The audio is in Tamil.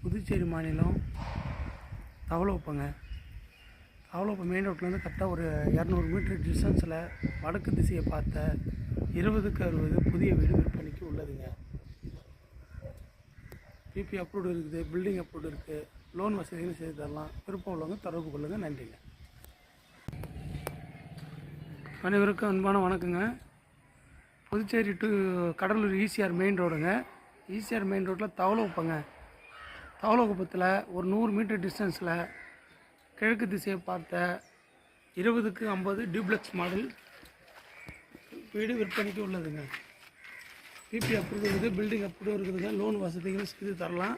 புதுச்சேரி மாநிலம் தவளகுப்பங்க. தவளகுப்பம் மெயின் ரோட்லேருந்து கரெக்டாக ஒரு 200 மீட்டர் டிஸ்டன்ஸில் வடக்கு திசையை பார்த்த 20க்கு 60 புதிய வீடு விற்பனைக்கு உள்ளதுங்க. பிபி அப்ரூவ்டு இருக்குது, பில்டிங் அப்ரூவ்டு இருக்குது, லோன் வசதிகளும் செய்து தரலாம். விருப்பம் உள்ளவங்க தொடர்பு கொள்ளுங்கள். நன்றிங்க. அனைவருக்கும் அன்பான வணக்கங்க. Puducherry to Cuddalore ECR main ரோடுங்க. ஈசிஆர் மெயின் ரோட்டில் தவளகுப்பங்க. தவளகுப்பத்தில் ஒரு 100 மீட்டர் டிஸ்டன்ஸில் கிழக்கு திசையை பார்த்த 20க்கு 50 டியூப்ளெக்ஸ் மாடல் வீடு விற்பனைக்கு உள்ளதுங்க. பிபி அப்ரூவ் இருக்குது, பில்டிங் அப்ரூவ் இருக்குதுங்க, லோன் வசதிகளும் செய்து தரலாம்.